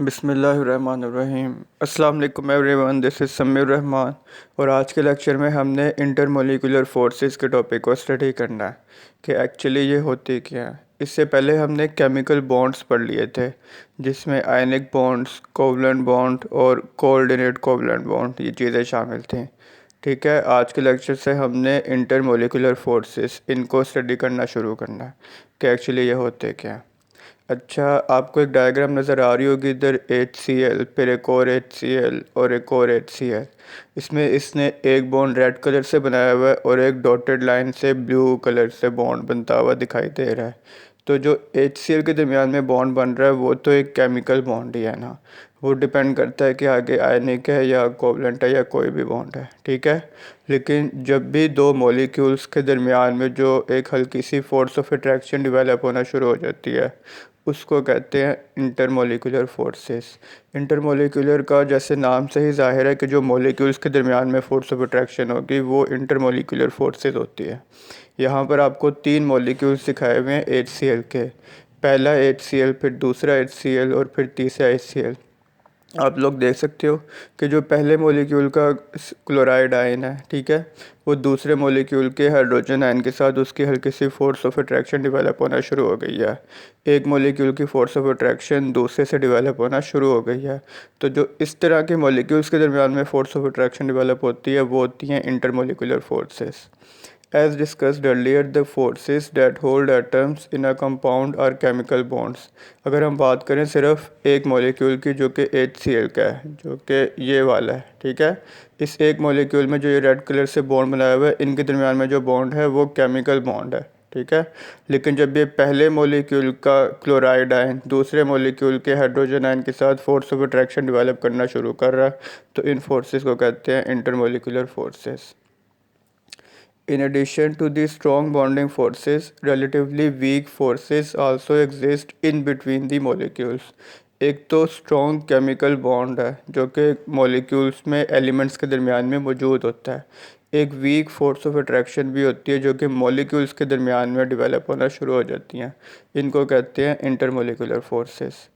बिस्मिल्लाहिर्रहमानिर्रहीम। अस्सलाम वालेकुम everyone, this is Sameer Rahman. और आज के लेक्चर में हमने इंटरमोलिकुलर फोर्सेस के टॉपिक को स्टडी करना है कि एक्चुअली ये होती क्या है। इससे पहले हमने केमिकल बॉन्ड्स पढ़ लिए थे, जिसमें आयनिक बॉन्ड्स, कोवलेंट बॉन्ड और कोऑर्डिनेट कोवलेंट बॉन्ड ये चीज़ें शामिल थी। ठीक है, आज के लेक्चर से हमने इंटरमोलिकुलर फोर्सेस इनको स्टडी करना शुरू करना है कि एक्चुअली ये होते क्या हैं। अच्छा, आपको एक डायग्राम नज़र आ रही होगी, इधर HCl, फिर एक और HCl और एक और HCl। इसमें इसने एक बॉन्ड रेड कलर से बनाया हुआ है और एक डॉटेड लाइन से ब्लू कलर से बॉन्ड बनता हुआ दिखाई दे रहा है। तो जो HCl के दरमियान में बॉन्ड बन रहा है वो तो एक केमिकल बॉन्ड ही है ना, वो डिपेंड करता है कि आगे आयनिक है या कोवलेंट है या कोई भी बॉन्ड है। ठीक है, लेकिन जब भी दो मॉलिक्यूल्स के दरमियान में जो एक हल्की सी फोर्स ऑफ अट्रैक्शन डेवलप होना शुरू हो जाती है उसको कहते हैं इंटरमोलिकुलर फोर्सेस। इंटरमोलिकुलर का जैसे नाम से ही ज़ाहिर है कि जो मॉलिक्यूल्स के दरमियान में फोर्स ऑफ अट्रैक्शन होगी वो इंटरमोलिकुलर फोर्सेस होती है। यहाँ पर आपको तीन मॉलिक्यूल्स दिखाए हुए हैं HCl के, पहला HCl, फिर दूसरा HCl और फिर तीसरा HCl। आप लोग देख सकते हो कि जो पहले मॉलिक्यूल का क्लोराइड आयन है, ठीक है, वो दूसरे मॉलिक्यूल के हाइड्रोजन आयन के साथ उसकी हल्की सी फोर्स ऑफ अट्रैक्शन डेवलप होना शुरू हो गई है। एक मॉलिक्यूल की फोर्स ऑफ अट्रैक्शन दूसरे से डेवलप होना शुरू हो गई है। तो जो इस तरह के मॉलिक्यूल्स के दरमियान में फोर्स ऑफ अट्रैक्शन डेवलप होती है वो होती हैं intermolecular forces. As discussed earlier, the forces that hold atoms in a compound are chemical bonds। अगर हम बात करें सिर्फ एक मॉलिक्यूल की जो कि HCl का है, जो कि ये वाला है, ठीक है, इस एक मॉलिक्यूल में जो ये रेड कलर से बॉन्ड बनाया हुआ है, इनके दरमियान में जो बॉन्ड है वो केमिकल बॉन्ड है। ठीक है, लेकिन जब ये पहले मॉलिक्यूल का क्लोराइड आयन दूसरे मॉलिक्यूल के हाइड्रोजन आयन के साथ फोर्स ऑफ अट्रैक्शन डेवलप करना शुरू कर रहा है तो इन फोर्सेस को कहते हैं intermolecular forces. In addition to these strong bonding forces, relatively weak forces also exist in between the molecules। एक तो स्ट्रॉन्ग केमिकल बॉन्ड है जो कि मॉलिक्यूल्स में एलिमेंट्स के दरमियान में मौजूद होता है। एक वीक फोर्स ऑफ अट्रैक्शन भी होती है जो कि मॉलिक्यूल्स के दरमियान में डेवलप होना शुरू हो जाती हैं। इनको कहते हैं intermolecular forces.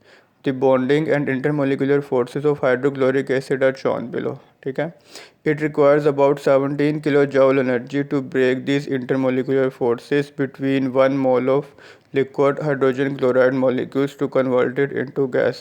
The bonding and intermolecular forces of hydrochloric acid are shown below. ठीक है, it requires about 17 kilojoule energy to break these intermolecular forces between 1 mole of liquid hydrogen chloride molecules to convert it into gas।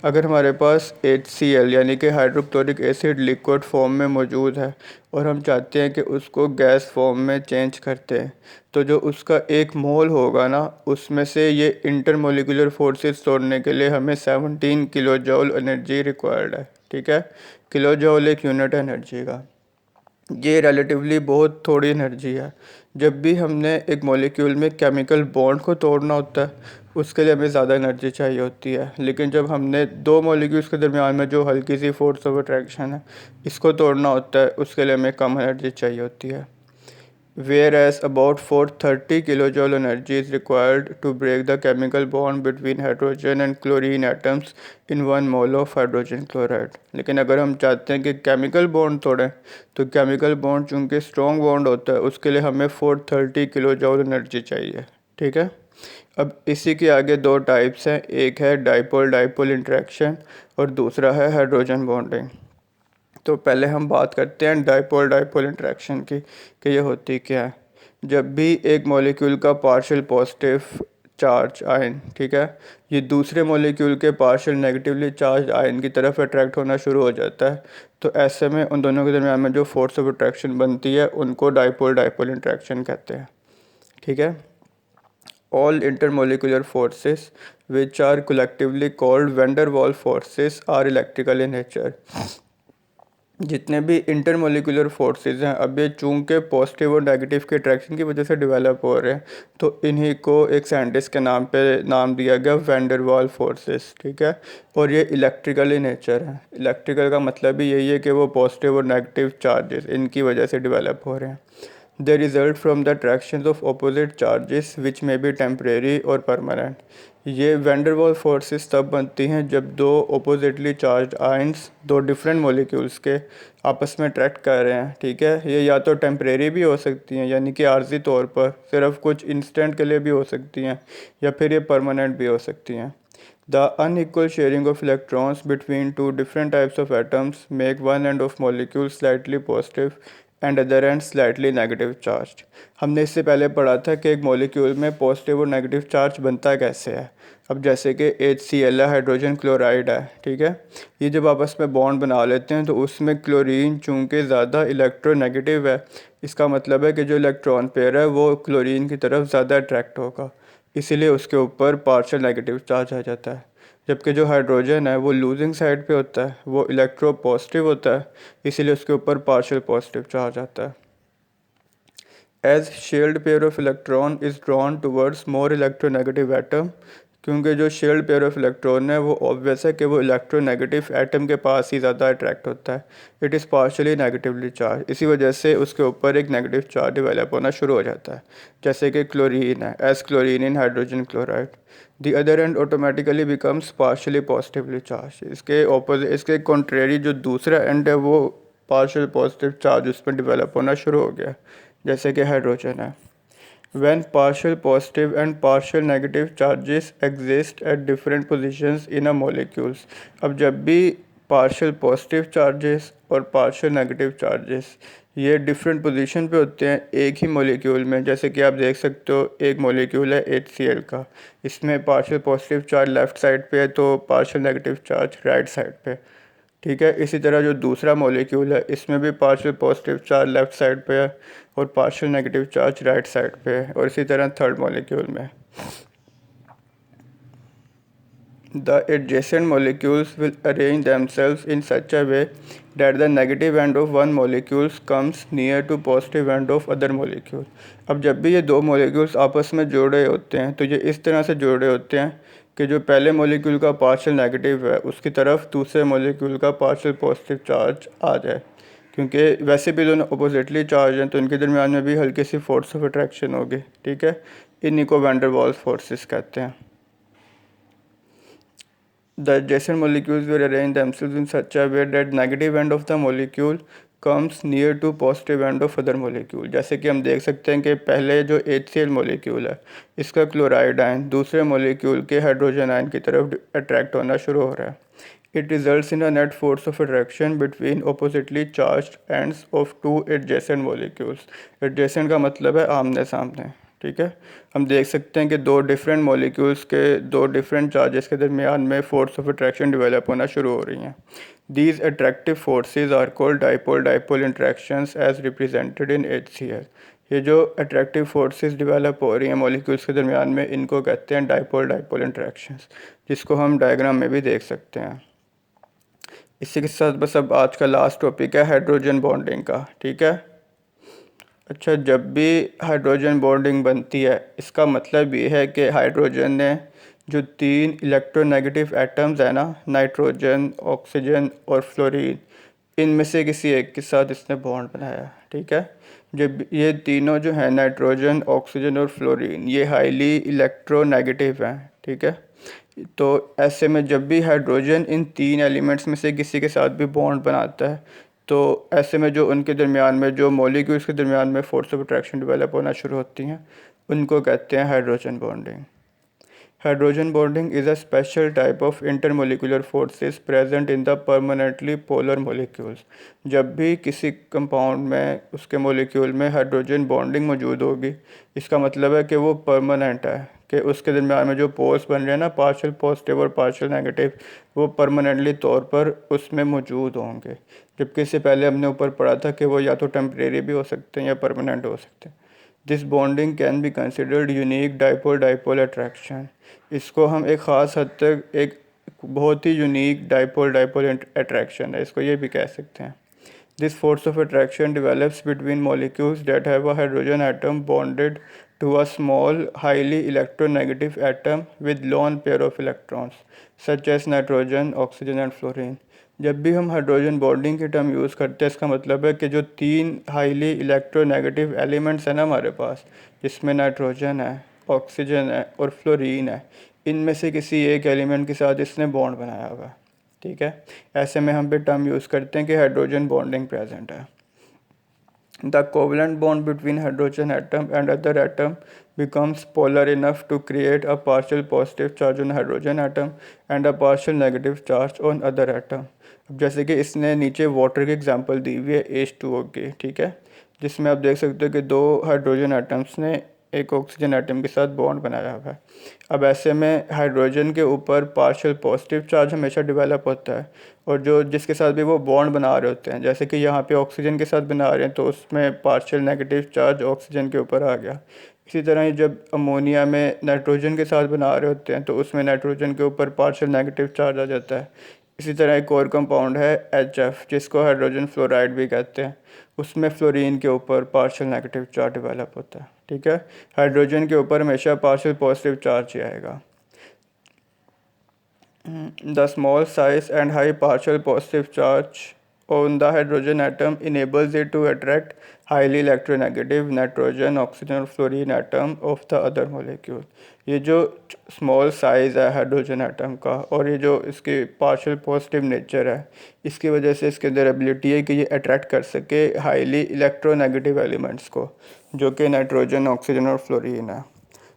अगर हमारे पास HCl यानी कि hydrochloric acid liquid form में मौजूद है और हम चाहते हैं कि उसको गैस फॉर्म में चेंज करते हैं, तो जो उसका एक मोल होगा ना, उसमें से ये इंटरमोलिकुलर फोर्सेस तोड़ने के लिए हमें 17 किलो जॉल एनर्जी रिक्वायर्ड है। ठीक है, किलो जॉल एक यूनिट एनर्जी का, ये रिलेटिवली बहुत थोड़ी एनर्जी है। जब भी हमने एक मॉलिक्यूल में केमिकल बॉन्ड को तोड़ना होता है उसके लिए हमें ज़्यादा एनर्जी चाहिए होती है, लेकिन जब हमने दो मॉलिक्यूल्स के दरमियान में जो हल्की सी फोर्स ऑफ अट्रैक्शन है इसको तोड़ना होता है उसके लिए हमें कम एनर्जी चाहिए होती है। Whereas about 430 kilojoule energy is required to break the chemical bond between hydrogen and chlorine atoms in 1 mole of hydrogen chloride। लेकिन अगर हम चाहते हैं कि केमिकल बॉन्ड तोड़ें तो केमिकल बॉन्ड चूँकि स्ट्रॉन्ग बॉन्ड होता है उसके लिए हमें 430 किलोजॉल एनर्जी चाहिए। ठीक है, अब इसी के आगे दो टाइप्स हैं, एक है डाइपोल डाइपोल इंटरेक्शन और दूसरा है हाइड्रोजन बॉन्डिंग। तो पहले हम बात करते हैं डाइपोल डाइपोल इंटरेक्शन की कि ये होती क्या है। जब भी एक मॉलिक्यूल का पार्शियल पॉजिटिव चार्ज आयन, ठीक है, ये दूसरे मॉलिक्यूल के पार्शियल नेगेटिवली चार्ज आयन की तरफ अट्रैक्ट होना शुरू हो जाता है तो ऐसे में उन दोनों के दरमियान में जो फोर्स ऑफ अट्रैक्शन बनती है उनको डाइपोल डाइपोल इंटरेक्शन कहते हैं। ठीक है, all intermolecular forces which are collectively called van der Waals forces are electrical in nature. जितने भी इंटरमोलिकुलर फोर्सेस हैं अब ये चूँकि पॉजिटिव और नेगेटिव के अट्रैक्शन की वजह से डेवलप हो रहे हैं तो इन्हीं को एक साइंटिस्ट के नाम पे नाम दिया गया वैंडर वाल फोर्सेस। ठीक है, और ये इलेक्ट्रिकल इन नेचर है। इलेक्ट्रिकल का मतलब ही यही है कि वो पॉजिटिव और नेगेटिव चार्जेस इनकी वजह से डेवलप हो रहे हैं। They result from the attractions of opposite charges which may be temporary और permanent। ये वैंडर वाल फोर्सेस तब बनती हैं जब दो अपोजिटली चार्ज आयंस दो डिफरेंट मॉलिक्यूल्स के आपस में अट्रैक्ट कर रहे हैं। ठीक है, ये या तो टेम्परेरी भी हो सकती हैं यानी कि आर्जी तौर पर सिर्फ कुछ इंस्टेंट के लिए भी हो सकती हैं, या फिर ये परमानेंट भी हो सकती हैं। The unequal sharing of electrons between two different types of atoms make one end of molecule slightly positive and other end slightly negative charged. हमने इससे पहले पढ़ा था कि एक मॉलिक्यूल में पॉजिटिव और नेगेटिव चार्ज बनता कैसे है। अब जैसे कि HCl है, हाइड्रोजन क्लोराइड है, ठीक है। ये जब आपस में बॉन्ड बना लेते हैं तो उसमें क्लोरीन चूँकि ज़्यादा इलेक्ट्रोनेगेटिव है, इसका मतलब है कि जो इलेक्ट्रॉन पेयर है वो क्लोरीन की तरफ ज़्यादा अट्रैक्ट होगा, इसीलिए उसके ऊपर पार्शियल नेगेटिव चार्ज आ जाता है। जबकि जो हाइड्रोजन है वो लूजिंग साइड पे होता है, वो इलेक्ट्रो पॉजिटिव होता है, इसीलिए उसके ऊपर पार्शियल पॉजिटिव चार्ज आता है। As shared pair of electron is drawn towards more electronegative atom, क्योंकि जो शेल्ड पेयर ऑफ इलेक्ट्रॉन है वो ऑब्वियस है कि वो इलेक्ट्रोनेगेटिव एटम के पास ही ज़्यादा अट्रैक्ट होता है। It is partially negatively charge, इसी वजह से उसके ऊपर एक नेगेटिव चार्ज डेवलप होना शुरू हो जाता है। जैसे कि क्लोरीन है, as chlorine in hydrogen chloride, the other end automatically becomes partially positively charge. इसके ऑपोजिट, इसके कॉन्ट्रेरी जो दूसरा एंड है वो पार्शियल पॉजिटिव चार्ज उस पर डिवेलप होना शुरू हो गया, जैसे कि हाइड्रोजन है। When partial positive and partial negative charges exist at different positions in a molecules, अब जब भी partial positive charges और partial negative charges ये डिफरेंट पोजीशन पे होते हैं एक ही मॉलिक्यूल में, जैसे कि आप देख सकते हो एक मॉलिक्यूल है HCl का, इसमें partial positive charge left side पे है तो partial negative charge right side पे, ठीक है। इसी तरह जो दूसरा मॉलिक्यूल है इसमें भी partial positive charge left side पे है और partial negative charge right side पे है, और इसी तरह थर्ड मॉलिक्यूल में। The adjacent molecules will arrange themselves in such a way that the negative end of one molecule comes near to positive end of other molecule। अब जब भी ये दो molecules आपस में जुड़ रहे होते हैं तो ये इस तरह से जुड़ रहे होते हैं कि जो पहले मोलिक्यूल का पार्शियल नेगेटिव है उसकी तरफ दूसरे मोलिक्यूल का पार्शियल पॉजिटिव चार्ज आ जाए, क्योंकि वैसे भी दोनों अपोजिटली चार्ज हैं तो इनके दरमियान में भी हल्की सी फोर्स ऑफ अट्रैक्शन होगी, ठीक है। इन्हीं को वैन डर वाल्स फोर्सेस कहते हैं। The adjacent molecules will arrange themselves in such a way that negative end of the molecule comes near to positive end of other molecule। जैसे कि हम देख सकते हैं कि पहले जो HCl मोलिक्यूल है इसका क्लोराइड आयन दूसरे मोलिक्यूल के हाइड्रोजन आयन की तरफ अट्रैक्ट होना शुरू हो रहा है। It results in a net force of attraction between oppositely charged ends of two adjacent molecules। Adjacent का मतलब है आमने सामने, ठीक है। हम देख सकते हैं कि दो डिफरेंट मॉलिक्यूल्स के दो डिफरेंट चार्जेस के दरमियान में फोर्स ऑफ अट्रैक्शन डेवलप होना शुरू हो रही हैं। These attractive forces are called dipole dipole interactions as represented in HCl। ये जो अट्रैक्टिव फोर्सेस डेवलप हो रही हैं मॉलिक्यूल्स के दरमियान में इनको कहते हैं डाइपोल डाइपोल इंट्रैक्शंस, जिसको हम डायग्राम में भी देख सकते हैं। इसी के साथ बस अब आज का लास्ट टॉपिक है हाइड्रोजन बॉन्डिंग का, ठीक है। अच्छा, जब भी हाइड्रोजन बॉन्डिंग बनती है इसका मतलब ये है कि हाइड्रोजन ने जो तीन इलेक्ट्रोनेगेटिव एटम्स है ना, नाइट्रोजन, ऑक्सीजन और फ्लोरीन, इनमें से किसी एक के साथ इसने बॉन्ड बनाया, ठीक है। जब ये तीनों जो है नाइट्रोजन, ऑक्सीजन और फ्लोरीन ये हाईली इलेक्ट्रोनेगेटिव हैं, ठीक है। तो ऐसे में जब भी हाइड्रोजन इन तीन एलिमेंट्स में से किसी के साथ भी बॉन्ड बनाता है तो ऐसे में जो उनके दरमियान में जो मॉलिक्यूल्स के दरमियान में फोर्स ऑफ अट्रैक्शन डेवलप होना शुरू होती हैं उनको कहते हैं hydrogen bonding. Hydrogen bonding is a special type of intermolecular forces present in the permanently polar molecules। जब भी किसी कंपाउंड में उसके मोलिक्यूल में हाइड्रोजन बॉन्डिंग मौजूद होगी इसका मतलब है कि वो परमानेंट है, कि उसके दरमियान में जो पोल्स बन रहे हैं ना, पार्शियल पॉजिटिव और पार्शियल नेगेटिव, वो परमानेंटली तौर पर उसमें मौजूद होंगे। जबकि इससे पहले हमने ऊपर पढ़ा था कि वो या तो टेम्परेरी भी हो सकते हैं या परमानेंट हो सकते हैं। This bonding can be considered unique dipole dipole attraction. इसको हम एक ख़ास हद तक एक बहुत ही यूनिक डाइपोल डाइपोल अट्रैक्शन है, इसको ये भी कह सकते हैं। This force of attraction develops between molecules that have a hydrogen atom bonded to a small highly electronegative atom with lone pair of electrons such as nitrogen, oxygen and fluorine। जब भी हम हाइड्रोजन बॉन्डिंग की term use करते हैं इसका मतलब है कि जो तीन हाईली इलेक्ट्रोनेगेटिव एलिमेंट्स हैं ना हमारे पास, जिसमें नाइट्रोजन है, ऑक्सीजन है और फ्लोरीन है, इनमें से किसी एक एलिमेंट के साथ इसने बॉन्ड बनाया हुआ है, ठीक है। ऐसे में हम भी टर्म यूज़ करते हैं कि हाइड्रोजन बॉन्डिंग प्रेजेंट है। The covalent bond between hydrogen atom and other atom becomes polar enough to create a partial positive charge on hydrogen atom and a partial negative charge on other atom. अब जैसे कि इसने नीचे water की example दी हुई है H2O की, ठीक है, जिसमें आप देख सकते हो कि दो हाइड्रोजन एटम्स ने एक ऑक्सीजन एटम के साथ बॉन्ड बनाया हुआ है। अब ऐसे में हाइड्रोजन के ऊपर पार्शियल पॉजिटिव चार्ज हमेशा डेवलप होता है, और जो जिसके साथ भी वो बॉन्ड बना रहे होते हैं, जैसे कि यहाँ पे ऑक्सीजन के साथ बना रहे हैं तो उसमें पार्शियल नेगेटिव चार्ज ऑक्सीजन के ऊपर आ गया। इसी तरह ही जब अमोनिया में नाइट्रोजन के साथ बना रहे होते हैं तो उसमें नाइट्रोजन के ऊपर पार्शियल नेगेटिव चार्ज आ जाता है। इसी तरह एक और कंपाउंड है HF, जिसको हाइड्रोजन फ्लोराइड भी कहते हैं, उसमें फ्लोरीन के ऊपर पार्शियल नेगेटिव चार्ज डेवलप होता है, ठीक है। हाइड्रोजन के ऊपर हमेशा पार्शियल पॉजिटिव चार्ज ही आएगा। The small size and high partial positive charge on the hydrogen atom enables it to attract highly electronegative nitrogen, oxygen और fluorine atom of the other molecule। ये जो स्मॉल साइज़ है hydrogen atom का और ये जो इसकी पार्शियल पॉजिटिव नेचर है, इसकी वजह से इसके अंदर एबिलिटी है कि ये अट्रैक्ट कर सके हाईली इलेक्ट्रोनेगेटिव एलिमेंट्स को, जो कि नाइट्रोजन, ऑक्सीजन और फ्लोरीन है।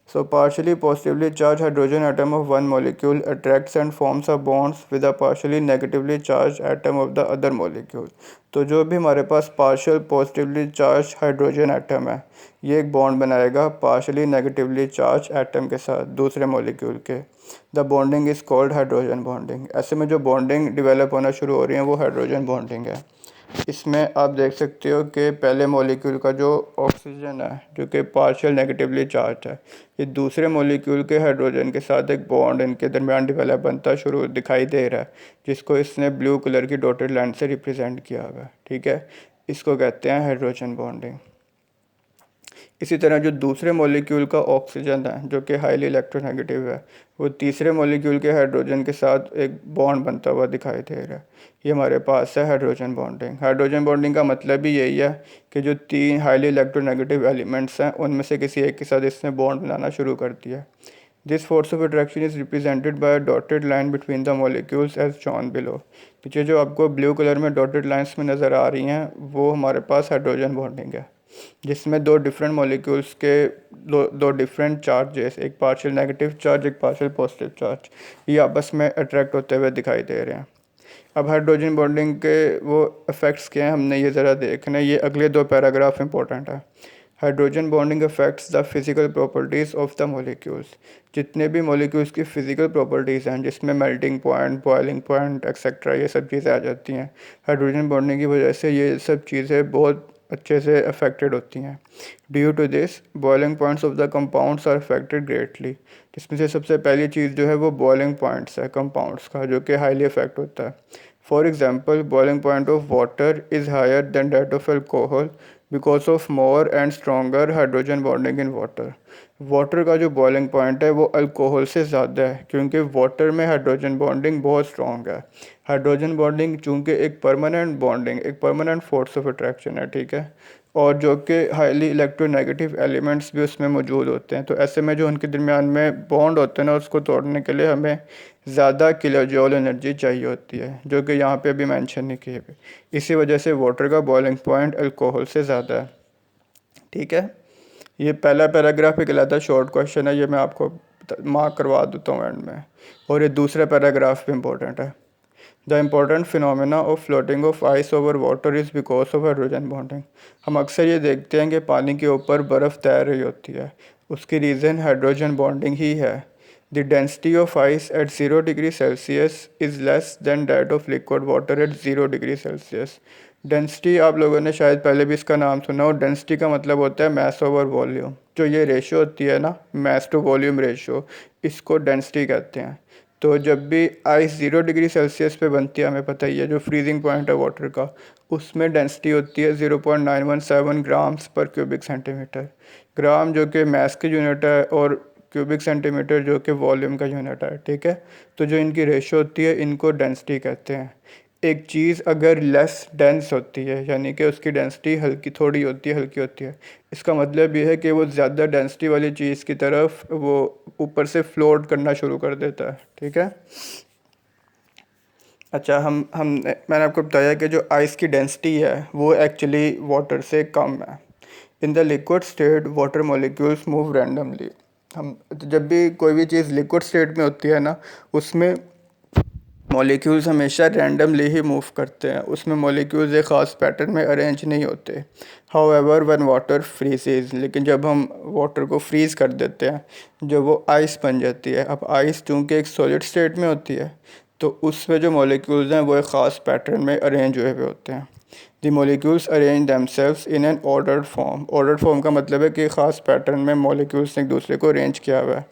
So partially positively charged hydrogen atom of one molecule attracts and forms a bonds with a partially negatively charged atom of the other molecule। तो जो भी हमारे पास partial positively charged hydrogen atom है, ये एक bond बनाएगा partially negatively charged atom के साथ दूसरे molecule के। The bonding is called hydrogen bonding। ऐसे में जो bonding develop होना शुरू हो रही है वो hydrogen bonding है। इसमें आप देख सकते हो कि पहले मॉलिक्यूल का जो ऑक्सीजन है, जो कि पार्शियल नेगेटिवली चार्ज है, ये दूसरे मॉलिक्यूल के हाइड्रोजन के साथ एक बॉन्ड इनके दरमियान डेवलप बनता शुरू दिखाई दे रहा है, जिसको इसने ब्लू कलर की डॉटेड लाइन से रिप्रेजेंट किया हुआ है, ठीक है। इसको कहते हैं हाइड्रोजन बॉन्डिंग। इसी तरह जो दूसरे मॉलिक्यूल का ऑक्सीजन है, जो कि हाईली इलेक्ट्रोनेगेटिव है, वो तीसरे मॉलिक्यूल के हाइड्रोजन के साथ एक बॉन्ड बनता हुआ दिखाई दे रहा है। ये हमारे पास है हाइड्रोजन बॉन्डिंग। हाइड्रोजन बॉन्डिंग का मतलब भी यही है कि जो तीन हाईली इलेक्ट्रोनेगेटिव एलिमेंट्स हैं उनमें से किसी एक के साथ इसने बॉन्ड बनाना शुरू कर दिया। This force of attraction is represented by dotted line between the molecules as shown below. पीछे जो आपको ब्लू कलर में डॉटेड लाइन्स में नज़र आ रही हैं वो हमारे पास हाइड्रोजन बॉन्डिंग है, जिसमें दो डिफरेंट मॉलिक्यूल्स के दो डिफरेंट चार्जेस, एक पार्शियल नेगेटिव चार्ज, एक पार्शियल पॉजिटिव चार्ज, ये आपस में अट्रैक्ट होते हुए दिखाई दे रहे हैं। अब हाइड्रोजन बॉन्डिंग के वो इफ़ेक्ट्स क्या हैं, हमने ये ज़रा देखना है। ये अगले दो पैराग्राफ इंपॉर्टेंट है। Hydrogen bonding affects the physical properties of the molecules. जितने भी मॉलिक्यूल्स की फ़िज़िकल प्रॉपर्टीज़ हैं, जिसमें melting point, boiling point etcetera, ये सब चीज़ें आ जाती हैं, हाइड्रोजन बॉन्डिंग की वजह से ये सब चीज़ें बहुत अच्छे से अफेक्टेड होती हैं। Due to this boiling points of the compounds are affected greatly. जिसमें से सबसे पहली चीज़ जो है वो बॉइलिंग पॉइंट्स है कंपाउंड्स का, जो कि हाईली अफेक्ट होता है। For example, boiling point of water is higher than that of alcohol because of more and stronger hydrogen bonding in water. Water का जो बॉइलिंग पॉइंट है वो अल्कोहल से ज़्यादा है, क्योंकि वाटर में हाइड्रोजन बॉन्डिंग बहुत स्ट्रॉन्ग है। हाइड्रोजन बॉन्डिंग चूँकि एक परमानेंट बॉन्डिंग, एक परमानेंट फोर्स ऑफ अट्रैक्शन है, ठीक है, और जो कि हाईली इलेक्ट्रोनेगेटिव एलिमेंट्स भी उसमें मौजूद होते हैं। तो ऐसे में जो उनके दरमियान में बॉन्ड होते हैं ना, उसको तोड़ने के लिए हमें ज़्यादा किलोजूल एनर्जी चाहिए होती है, जो कि यहाँ पे अभी मेंशन नहीं की है। इसी वजह से वाटर का बॉइलिंग पॉइंट अल्कोहल से ज़्यादा है, ठीक है। ये पहला पैराग्राफ एक कहलाता है शॉर्ट क्वेश्चन है, ये मैं आपको मार्क करवा देता हूँ एंड में। और ये दूसरा पैराग्राफ भी इम्पोर्टेंट है। The important phenomena of floating of ice over water is because of hydrogen bonding. हम अक्सर ये देखते हैं कि पानी के ऊपर बर्फ़ तैर रही होती है, उसकी रीज़न हाइड्रोजन बॉन्डिंग ही है। The density of ice eight 0 degree Celsius is less than that of liquid water at 0 degree Celsius. Density आप लोगों ने शायद पहले भी इसका नाम सुना हो। डेंसिटी का मतलब होता है मैस ओवर वॉल्यूम। जो ये रेशो होती है ना, मैस टू वॉल्यूम रेशो, इसको डेंसिटी कहते हैं। तो जब भी आइस 0 डिग्री सेल्सियस पे बनती है, हमें पता ही है, जो फ्रीजिंग पॉइंट है वाटर का, उसमें डेंसिटी होती है 0.917 ग्राम्स पर क्यूबिक सेंटीमीटर। ग्राम जो कि मैस की यूनिट है और क्यूबिक सेंटीमीटर जो कि वॉल्यूम का यूनिट है, ठीक है। तो जो इनकी रेशो होती है इनको डेंसिटी कहते हैं। एक चीज़ अगर लेस डेंस होती है, यानी कि उसकी डेंसिटी हल्की थोड़ी होती है, हल्की होती है, इसका मतलब ये है कि वो ज़्यादा डेंसिटी वाली चीज़ की तरफ वो ऊपर से फ्लोट करना शुरू कर देता है, ठीक है। अच्छा, मैंने आपको बताया कि जो आइस की डेंसिटी है वो एक्चुअली वाटर से कम है। In the liquid state water molecules move randomly. हम जब भी कोई भी चीज़ लिक्विड स्टेट में होती है ना, उसमें मॉलिक्यूल्स हमेशा रैंडमली ही मूव करते हैं, उसमें मॉलिक्यूल्स एक ख़ास पैटर्न में अरेंज नहीं होते। हाउएवर व्हेन वाटर फ्रीजेज, लेकिन जब हम वाटर को फ्रीज़ कर देते हैं, जब वो आइस बन जाती है, अब आइस चूँकि एक सॉलिड स्टेट में होती है, तो उसमें जो मॉलिक्यूल्स हैं वो एक ख़ास पैटर्न में अरेंज हुए हुए होते हैं। The molecules arrange themselves in an ordered form. Ordered form का मतलब है कि ख़ास पैटर्न में मॉलिक्यूल्स ने एक दूसरे को अरेंज किया हुआ है।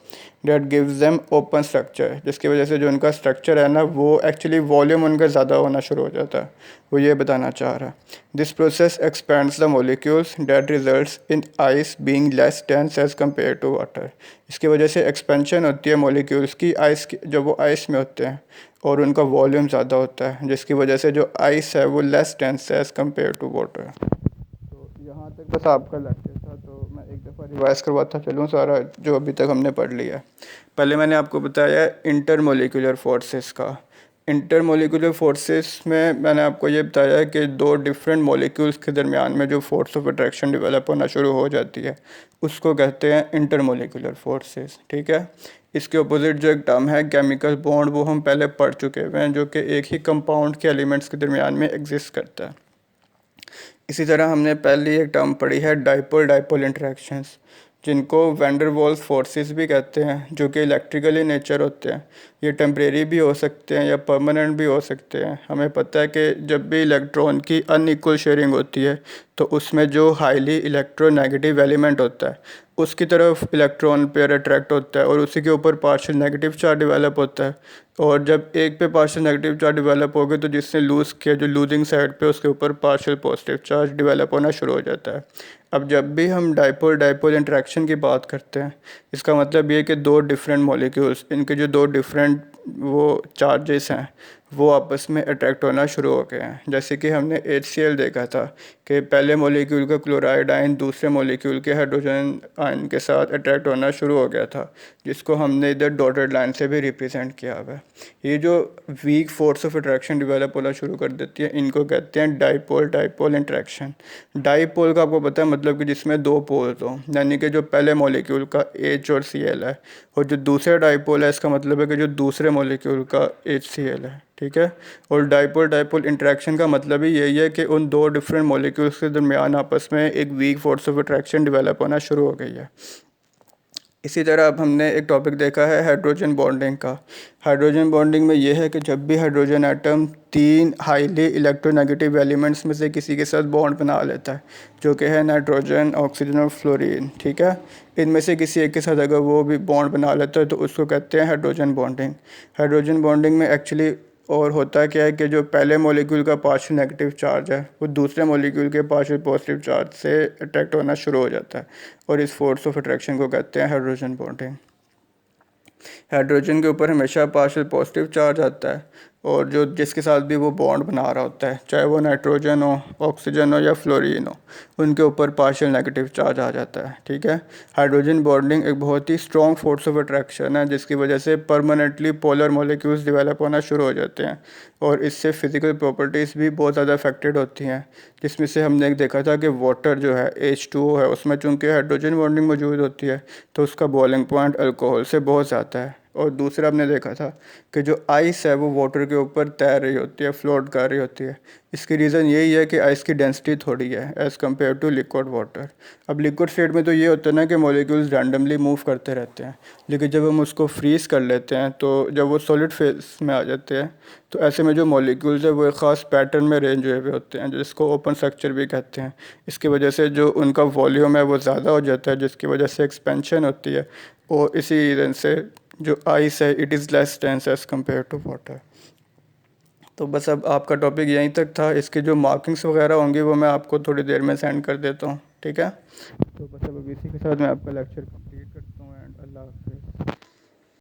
That gives them open structure, जिसकी वजह से जो उनका स्ट्रक्चर है ना, वो एक्चुअली वॉल्यूम उनका ज़्यादा होना शुरू हो जाता है। वो ये बताना चाह रहा है। This process expands the molecules that results in ice being less dense as compare to water. इसकी वजह से एक्सपेंशन होती है मॉलिक्यूल्स की आइस की, जब वो आइस में होते हैं और उनका वॉल्यूम ज़्यादा होता है, जिसकी वजह से जो आइस है वो लेस डेंस है एज़ कम्पेयर टू वाटर। तो यहाँ तक बस आपका लेक्चर था, तो मैं एक दफ़ा रिवाइज़ करवाता चलूँ सारा जो अभी तक हमने पढ़ लिया है। पहले मैंने आपको बताया इंटरमोलिकुलर फोर्सेस का। इंटरमोलिकुलर फोर्सेस में मैंने आपको ये बताया कि दो डिफरेंट मॉलिक्यूल्स के दरमियान में जो फोर्स ऑफ अट्रैक्शन डेवलप होना शुरू हो जाती है, उसको कहते हैं इंटरमोलिकुलर फोर्सेस। ठीक है। इसके अपोजिट जो एक टर्म है केमिकल बॉन्ड, वो हम पहले पढ़ चुके हुए हैं, जो कि एक ही कंपाउंड के एलिमेंट्स के दरमियान में एग्जिस्ट करता है। इसी तरह हमने पहले एक टर्म पढ़ी है डाइपोल डाइपोल इंटरेक्शंस, जिनको वैन डर वाल्स फोर्सेस भी कहते हैं, जो कि इलेक्ट्रिकली नेचर होते हैं। ये टेम्परेरी भी हो सकते हैं या परमानेंट भी हो सकते हैं। हमें पता है कि जब भी इलेक्ट्रॉन की अनइक्वल शेयरिंग होती है, तो उसमें जो हाईली इलेक्ट्रोनेगेटिव एलिमेंट होता है, उसकी तरफ इलेक्ट्रॉन पेयर अट्रैक्ट होता है और उसी के ऊपर पार्शियल नेगेटिव चार्ज डेवलप होता है। और जब एक पे पार्शियल नेगेटिव चार्ज डेवलप हो गए, तो जिसने लूज़ किया, जो लूजिंग साइड पे, उसके ऊपर पार्शियल पॉजिटिव चार्ज डेवलप होना शुरू हो जाता है। अब जब भी हम डाइपोल डाइपोल इंटरेक्शन की बात करते हैं, इसका मतलब ये कि दो डिफरेंट मॉलिक्यूल्स, इनके जो दो डिफरेंट वो चार्जेस हैं, वो आपस में अट्रैक्ट होना शुरू हो गए हैं। जैसे कि हमने HCl देखा था कि पहले मॉलिक्यूल का क्लोराइड आयन दूसरे मॉलिक्यूल के हाइड्रोजन आयन के साथ अट्रैक्ट होना शुरू हो गया था, जिसको हमने इधर डॉटेड लाइन से भी रिप्रेजेंट किया हुआ है। ये जो weak force of attraction develop होना शुरू कर देती है, इनको कहते हैं डाइपोल डाइपोल इंटरेक्शन। डाइपोल का आपको पता है मतलब कि जिसमें दो पोल्स हो, यानी कि जो पहले मॉलिक्यूल का H और Cl है, और जो दूसरा डाइपोल है, इसका मतलब है कि जो दूसरे मॉलिक्यूल का HCl है। ठीक है। और डाइपोल डाइपोल इंटरेक्शन का मतलब ही यही है कि उन दो डिफरेंट मॉलिक्यूल्स के दरमियान आपस में एक weak force of attraction develop होना शुरू हो गई है। इसी तरह अब हमने एक टॉपिक देखा है हाइड्रोजन बॉन्डिंग का। हाइड्रोजन बॉन्डिंग में यह है कि जब भी हाइड्रोजन एटम तीन हाईली इलेक्ट्रोनेगेटिव एलिमेंट्स में से किसी के साथ बॉन्ड बना लेता है, जो कि है नाइट्रोजन, ऑक्सीजन और फ्लोरीन। ठीक है। इनमें से किसी एक के साथ अगर वो भी बॉन्ड बना लेता है, तो उसको कहते हैं हाइड्रोजन बॉन्डिंग। हाइड्रोजन बॉन्डिंग में एक्चुअली और होता क्या है कि जो पहले मॉलिक्यूल का पार्शियल नेगेटिव चार्ज है, वो दूसरे मॉलिक्यूल के पार्शियल पॉजिटिव चार्ज से अट्रैक्ट होना शुरू हो जाता है, और इस फोर्स ऑफ अट्रैक्शन को कहते हैं हाइड्रोजन बॉन्डिंग। हाइड्रोजन के ऊपर हमेशा पार्शियल पॉजिटिव चार्ज आता है, और जो जिसके साथ भी वो बॉन्ड बना रहा होता है, चाहे वो नाइट्रोजन हो, ऑक्सीजन हो या फ्लोरीन हो, उनके ऊपर पार्शियल नेगेटिव चार्ज आ जाता है। ठीक है। हाइड्रोजन बॉन्डिंग एक बहुत ही स्ट्रॉन्ग फोर्स ऑफ अट्रैक्शन है, जिसकी वजह से परमानेंटली पोलर मॉलिक्यूल्स डेवलप होना शुरू हो जाते हैं, और इससे फिजिकल प्रॉपर्टीज़ भी बहुत ज़्यादा अफेक्टेड होती हैं। जिसमें से हमने एक देखा था कि वाटर जो है H2O है, उसमें चूँकि हाइड्रोजन बॉन्डिंग मौजूद होती है, तो उसका बॉइलिंग पॉइंट अल्कोहल से बहुत ज़्यादा है। और दूसरा हमने देखा था कि जो आइस है वो वाटर के ऊपर तैर रही होती है, फ्लोट कर रही होती है। इसकी रीज़न यही है कि आइस की डेंसिटी थोड़ी है as compare to liquid water. अब लिक्विड स्टेट में तो ये होता है ना कि मॉलिक्यूल्स रैंडमली मूव करते रहते हैं, लेकिन जब हम उसको फ्रीज़ कर लेते हैं, तो जब वो सॉलिड फेज में आ जाते हैं, तो ऐसे में जो मॉलिक्यूल्स है वो एक ख़ास पैटर्न में अरेंज हुए हुए होते हैं, जिसको ओपन स्ट्रक्चर भी कहते हैं। इसकी वजह से जो उनका वॉल्यूम है वो ज़्यादा हो जाता है, जिसकी वजह से एक्सपेंशन होती है, और इसी रीज़न से जो आइस है it is less dense as compare to water. तो बस अब आपका टॉपिक यहीं तक था। इसके जो मार्किंग्स वगैरह होंगी वो मैं आपको थोड़ी देर में सेंड कर देता हूँ। ठीक है। तो बस अब इसी के साथ मैं आपका लेक्चर कंप्लीट करता हूँ, एंड अल्लाह।